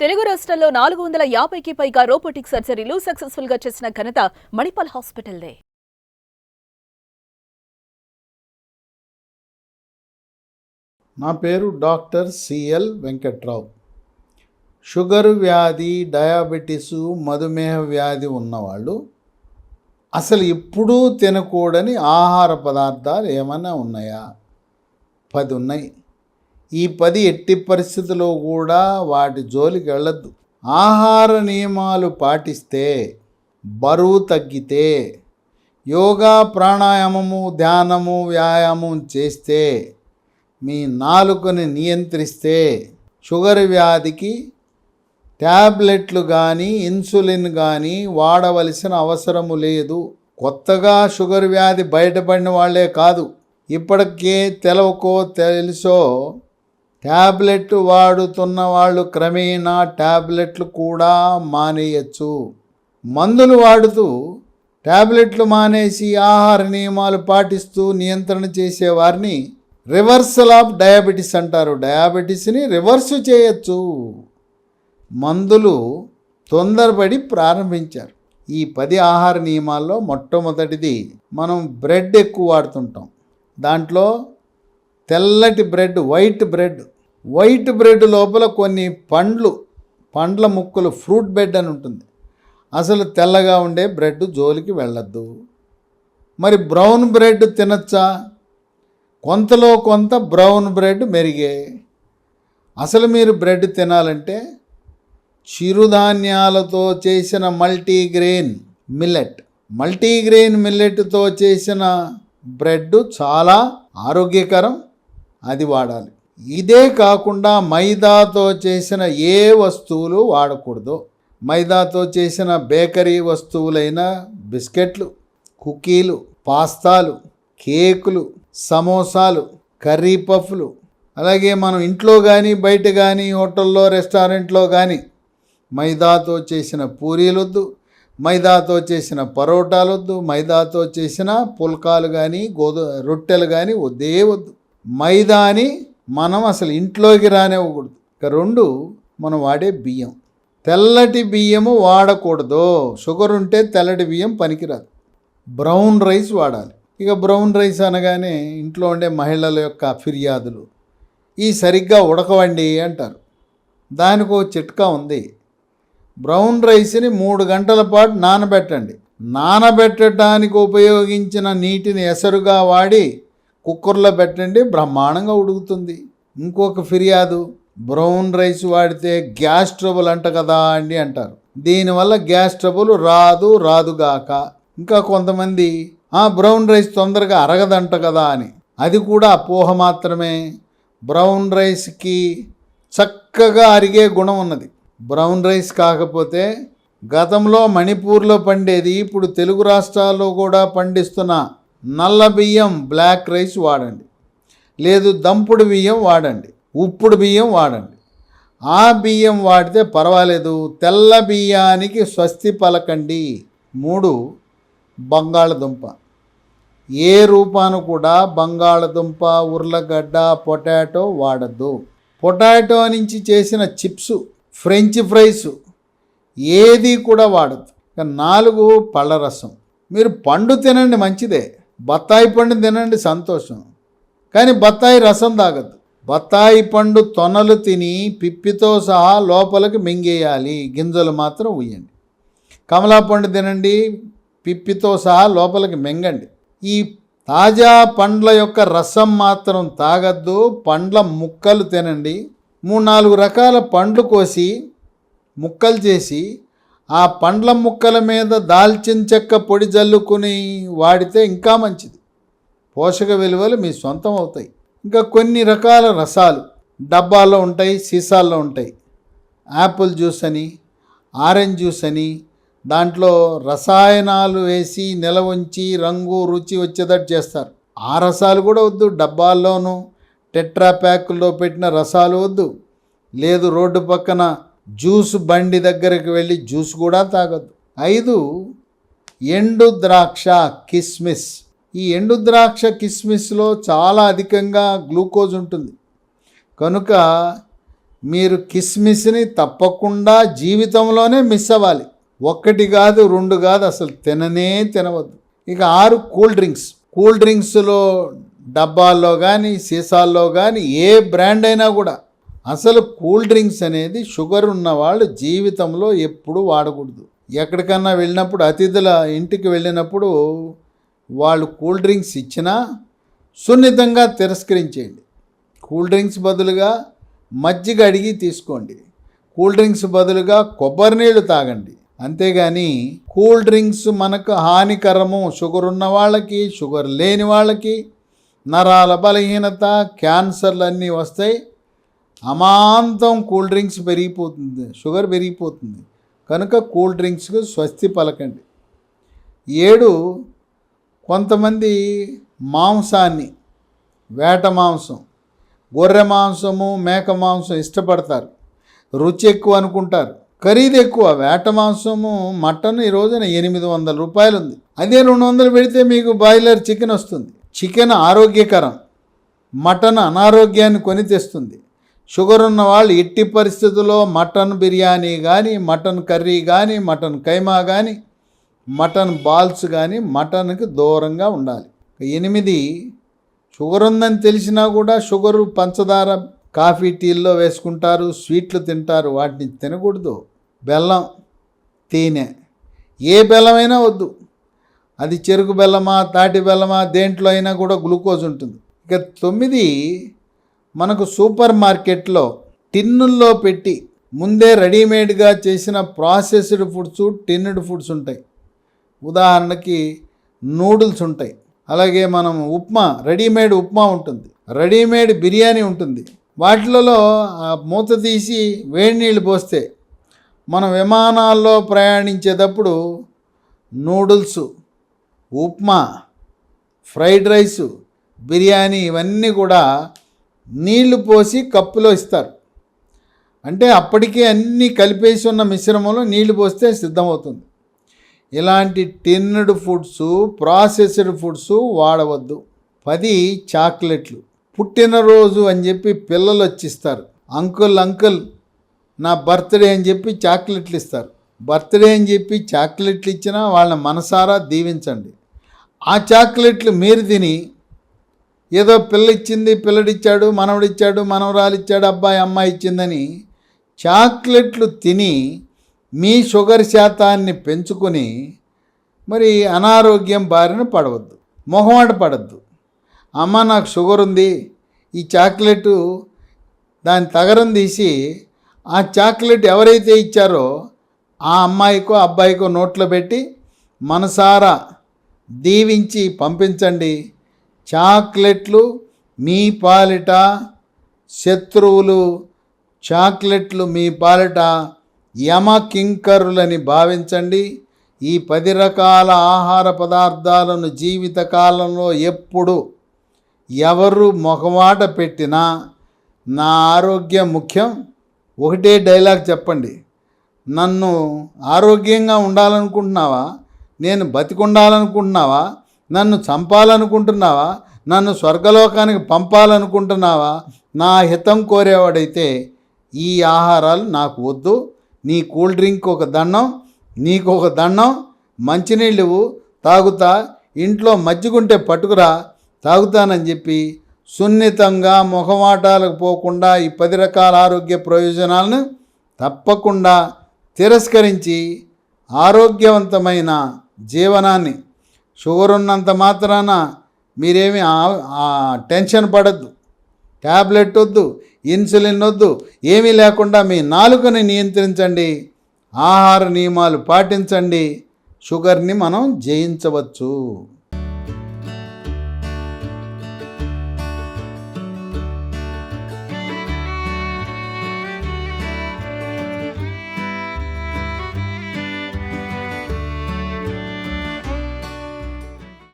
తెలుగు రాష్ట్రాల్లో 450కి పైగా రోబోటిక్ సర్జరీలు సక్సెస్ఫుల్ గా చేసిన ఘనత మణిపాల్ హాస్పిటల్దే. నా పేరు డాక్టర్ సిఎల్ వెంకట్రావు. షుగరు వ్యాధి, డయాబెటీసు, మధుమేహ వ్యాధి ఉన్నవాళ్ళు అసలు ఎప్పుడూ తినకూడని ఆహార పదార్థాలు ఏమైనా ఉన్నాయా? 10 ఉన్నాయి. ఈ 10 ఎట్టి పరిస్థితుల్లో కూడా వాటి జోలికి వెళ్ళద్దు. ఆహార నియమాలు పాటిస్తే, బరువు తగ్గితే, యోగా, ప్రాణాయామము, ధ్యానము, వ్యాయామం చేస్తే, మీ నాలుకని నియంత్రిస్తే షుగర్ వ్యాధికి ట్యాబ్లెట్లు కానీ ఇన్సులిన్ కానీ వాడవలసిన అవసరము లేదు. కొత్తగా షుగర్ వ్యాధి బయటపడిన వాళ్ళే కాదు, ఇప్పటికే తెలవకో తెలుసో ట్యాబ్లెట్ వాడుతున్న వాళ్ళు క్రమేణా ట్యాబ్లెట్లు కూడా మానేయచ్చు. మందులు వాడుతూ ట్యాబ్లెట్లు మానేసి ఆహార నియమాలు పాటిస్తూ నియంత్రణ చేసేవారిని రివర్సల్ ఆఫ్ డయాబెటీస్ అంటారు. డయాబెటీస్ని రివర్స్ చేయొచ్చు. మందులు తొందరపడి ప్రారంభించారు. ఈ 10 ఆహార నియమాల్లో మొట్టమొదటిది, మనం బ్రెడ్ ఎక్కువ వాడుతుంటాం. దాంట్లో తెల్లటి బ్రెడ్, వైట్ బ్రెడ్ లోపల కొన్ని పండ్ల ముక్కలు, ఫ్రూట్ బెడ్ అని ఉంటుంది. అసలు తెల్లగా ఉండే బ్రెడ్ జోలికి వెళ్ళద్దు. మరి బ్రౌన్ బ్రెడ్ తినచ్చా? కొంతలో కొంత బ్రౌన్ బ్రెడ్ మెరిగే. అసలు మీరు బ్రెడ్ తినాలంటే చిరుధాన్యాలతో చేసిన మల్టీగ్రెయిన్ మిల్లెట్తో చేసిన బ్రెడ్ చాలా ఆరోగ్యకరం, అది వాడాలి. ఇదే కాకుండా మైదాతో చేసిన ఏ వస్తువులు వాడకూడదు. మైదాతో చేసిన బేకరీ వస్తువులైన బిస్కెట్లు, కుకీలు, పాస్తాలు, కేకులు, సమోసాలు, కర్రీ పఫ్లు, అలాగే మనం ఇంట్లో కానీ బయట కానీ హోటల్లో, రెస్టారెంట్లో కానీ మైదాతో చేసిన పూరీలొద్దు, మైదాతో చేసిన పరోటాలొద్దు, మైదాతో చేసిన పుల్కాలు కానీ రొట్టెలు కానీ వద్దు. మైదాని మనం అసలు ఇంట్లోకి రానివ్వకూడదు. ఇక 2, మనం వాడే బియ్యం, తెల్లటి బియ్యము వాడకూడదు. షుగర్ ఉంటే తెల్లటి బియ్యం పనికిరాదు. బ్రౌన్ రైస్ వాడాలి. ఇక బ్రౌన్ రైస్ అనగానే ఇంట్లో ఉండే మహిళల యొక్క ఫిర్యాదులు, ఈ సరిగ్గా ఉడకవండి అంటారు. దానికి ఒక చిట్కా ఉంది. బ్రౌన్ రైస్ని 3 గంటల పాటు నానబెట్టండి. నానబెట్టడానికి ఉపయోగించిన నీటిని ఎసరుగా వాడి కుక్కర్లో పెట్టండి, బ్రహ్మాండంగా ఉడుకుతుంది. ఇంకొక ఫిర్యాదు, బ్రౌన్ రైస్ వాడితే గ్యాస్ ట్రబుల్ అంట కదా అండి అంటారు. దీనివల్ల గ్యాస్ ట్రబుల్ రాదుగాక. ఇంకా కొంతమంది బ్రౌన్ రైస్ తొందరగా అరగదంట కదా అని, అది కూడా అపోహ మాత్రమే. బ్రౌన్ రైస్కి చక్కగా అరిగే గుణం ఉన్నది. బ్రౌన్ రైస్ కాకపోతే గతంలో మణిపూర్లో పండేది, ఇప్పుడు తెలుగు రాష్ట్రాల్లో కూడా పండిస్తున్న నల్ల బియ్యం, బ్లాక్ రైస్ వాడండి. లేదు దంపుడు బియ్యం వాడండి, ఉప్పుడు బియ్యం వాడండి. ఆ బియ్యం వాడితే పర్వాలేదు. తెల్ల బియ్యానికి స్వస్తి పలకండి. 3, బంగాళదుంప. ఏ రూపాను కూడా బంగాళదుంప, ఉర్లగడ్డ, పొటాటో వాడద్దు. పొటాటో నుంచి చేసిన చిప్స్, ఫ్రెంచ్ ఫ్రైస్ ఏది కూడా వాడద్దు. 4, పళ్ళ రసం. మీరు పండు తినండి, మంచిదే. బత్తాయి పండు తినండి, సంతోషం. కానీ బత్తాయి రసం తాగద్దు. బత్తాయి పండు తొనలు తిని పిప్పితో సహా లోపలికి మింగేయాలి, గింజలు మాత్రం ఉయ్యండి. కమలా పండు తినండి, పిప్పితో సహా లోపలికి మింగండి. ఈ తాజా పండ్ల యొక్క రసం మాత్రం తాగద్దు. పండ్ల ముక్కలు తినండి. 3-4 రకాల పండ్లు కోసి ముక్కలు చేసి ఆ పండ్ల ముక్కల మీద దాల్చిన చెక్క పొడి జల్లుకుని వాడితే ఇంకా మంచిది. పోషక విలువలు మీ సొంతం అవుతాయి. ఇంకా కొన్ని రకాల రసాలు డబ్బాల్లో ఉంటాయి, సీసాల్లో ఉంటాయి. యాపిల్ జ్యూస్ అని, ఆరెంజ్ జ్యూస్ అని, దాంట్లో రసాయనాలు వేసి నిల ఉంచి రంగు, రుచి వచ్చేటట్టు చేస్తారు. ఆ రసాలు కూడా వద్దు. డబ్బాల్లోనూ టెట్రా ప్యాకుల్లో పెట్టిన రసాలు వద్దు. లేదు రోడ్డు పక్కన జ్యూస్ బండి దగ్గరికి వెళ్ళి జ్యూస్ కూడా తాగొద్దు. 5, ఎండు ద్రాక్ష, కిస్మిస్. ఈ ఎండు ద్రాక్ష కిస్మిస్లో చాలా అధికంగా గ్లూకోజ్ ఉంటుంది. కనుక మీరు కిస్మిస్ని తప్పకుండా జీవితంలోనే మిస్ అవ్వాలి. 1 కాదు 2 కాదు, అసలు తినవద్దు. ఇక 6 కూల్ డ్రింక్స్లో డబ్బాల్లో కానీ సీసాల్లో కానీ ఏ బ్రాండ్ అయినా కూడా అసలు కూల్ డ్రింక్స్ అనేది షుగర్ ఉన్నవాళ్ళు జీవితంలో ఎప్పుడు వాడకూడదు. ఎక్కడికన్నా వెళ్ళినప్పుడు అతిథుల ఇంటికి వెళ్ళినప్పుడు వాళ్ళు కూల్ డ్రింక్స్ ఇచ్చినా సున్నితంగా తిరస్కరించేయండి. కూల్ డ్రింక్స్ బదులుగా మజ్జిగ అడిగి తీసుకోండి. కూల్ డ్రింక్స్ బదులుగా కొబ్బరి నీళ్ళు తాగండి. అంతేగాని కూల్ డ్రింక్స్ మనకు హానికరము, షుగర్ ఉన్న వాళ్ళకి, షుగర్ లేని వాళ్ళకి నరాల బలహీనత, క్యాన్సర్లు అన్నీ వస్తాయి. అమాంతం కూల్ డ్రింక్స్ పెరిగిపోతుంది, షుగర్ పెరిగిపోతుంది. కనుక కూల్ డ్రింక్స్కు స్వస్తి పలకండి. 7 కొంతమంది మాంసాన్ని, వేట మాంసం, గొర్రె మాంసము, మేక మాంసం ఇష్టపడతారు. రుచి ఎక్కువ అనుకుంటారు, ఖరీదు ఎక్కువ. వేట మాంసము మటన్ ఈ రోజున 800 రూపాయలు ఉంది. అదే 200 పెడితే మీకు బాయిలర్ చికెన్ వస్తుంది. చికెన్ ఆరోగ్యకరం, మటన్ అనారోగ్యాన్ని కొని తెస్తుంది. షుగర్ ఉన్న వాళ్ళు ఎట్టి పరిస్థితుల్లో మటన్ బిర్యానీ కానీ, మటన్ కర్రీ కానీ, మటన్ కైమా కానీ, మటన్ బాల్స్ కానీ మటన్కి దూరంగా ఉండాలి. 8 షుగర్ ఉందని తెలిసినా కూడా షుగరు, పంచదార కాఫీ టీల్లో వేసుకుంటారు, స్వీట్లు తింటారు. వాటిని తినకూడదు. బెల్లం, తేనె, ఏ బెల్లమైనా వద్దు. అది చెరుకు బెల్లమా, తాటి బెల్లమా, దేంట్లో అయినా కూడా గ్లూకోజ్ ఉంటుంది. ఇక 9 మనకు సూపర్ మార్కెట్లో టిన్నుల్లో పెట్టి ముందే రెడీమేడ్గా చేసిన ప్రాసెస్డ్ ఫుడ్స్, టిన్నుడ్ ఫుడ్స్ ఉంటాయి. ఉదాహరణకి నూడిల్స్ ఉంటాయి, అలాగే మనం రెడీమేడ్ ఉప్మా ఉంటుంది, రెడీమేడ్ బిర్యానీ ఉంటుంది. వాటిలలో మూత తీసి వేడి నీళ్ళు పోస్తే మనం విమానాల్లో ప్రయాణించేటప్పుడు noodles, upma, fried rice, biryani ఇవన్నీ కూడా నీళ్లు పోసి కప్పులో ఇస్తారు. అంటే అప్పటికే అన్నీ కలిపేసి ఉన్న మిశ్రమంలో నీళ్లు పోస్తే సిద్ధమవుతుంది. ఇలాంటి టిన్నుడ్ ఫుడ్స్, ప్రాసెస్డ్ ఫుడ్స్ వాడవద్దు. 10 చాక్లెట్లు. పుట్టినరోజు అని చెప్పి పిల్లలు వచ్చిస్తారు. అంకుల్ నా బర్త్డే అని చెప్పి చాక్లెట్లు ఇస్తారు. బర్త్డే అని చెప్పి చాక్లెట్లు ఇచ్చినా వాళ్ళని మనసారా దీవించండి. ఆ చాక్లెట్లు మీరు తిని ఏదో పిల్ల ఇచ్చింది, పిల్లడిచ్చాడు, మనవడిచ్చాడు, మనవరాలిచ్చాడు, అబ్బాయి అమ్మాయి ఇచ్చిందని చాక్లెట్లు తిని మీ షుగర్ శాతాన్ని పెంచుకొని మరి అనారోగ్యం బారిన పడవద్దు, మొహమాట పడద్దు. అమ్మ నాకు షుగర్ ఉంది, ఈ చాక్లెట్ దాని తగరం తీసి ఆ చాక్లెట్ ఎవరైతే ఇచ్చారో ఆ అమ్మాయికో అబ్బాయికో నోట్లో పెట్టి మనసారా దీవించి పంపించండి. చాక్లెట్లు మీ పాలిట శత్రువులు, చాక్లెట్లు మీ పాలిట యమ కింకరులని భావించండి. ఈ 10 రకాల ఆహార పదార్థాలను జీవితకాలంలో ఎప్పుడు ఎవరు మొహమాట పెట్టినా నా ఆరోగ్యం ముఖ్యం, ఒకటే డైలాగ్ చెప్పండి. నన్ను ఆరోగ్యంగా ఉండాలనుకుంటున్నావా, నేను బతికుండాలనుకుంటున్నావా, నన్ను చంపాలనుకుంటున్నావా, నన్ను స్వర్గలోకానికి పంపాలనుకుంటున్నావా, నా హితం కోరేవాడైతే ఈ ఆహారాలు నాకు వద్దు. నీ కూల్ డ్రింక్ ఒక దండం, నీకు ఒక దండం, మంచినీళ్ళు తాగుతా, ఇంట్లో మజ్జిగుంటే పట్టుకురా తాగుతానని చెప్పి సున్నితంగా మొహమాటాలకు పోకుండా ఈ 10 రకాల ఆరోగ్య ప్రయోజనాలను తప్పకుండా తిరస్కరించి ఆరోగ్యవంతమైన జీవనాన్ని, షుగర్ ఉన్నంత మాత్రాన మీరేమి టెన్షన్ పడద్దు, ట్యాబ్లెట్ వద్దు, ఇన్సులిన్ వద్దు, ఏమీ లేకుండా మీ నాలుకని నియంత్రించండి, ఆహార నియమాలు పాటించండి. షుగర్ని మనం జయించవచ్చు.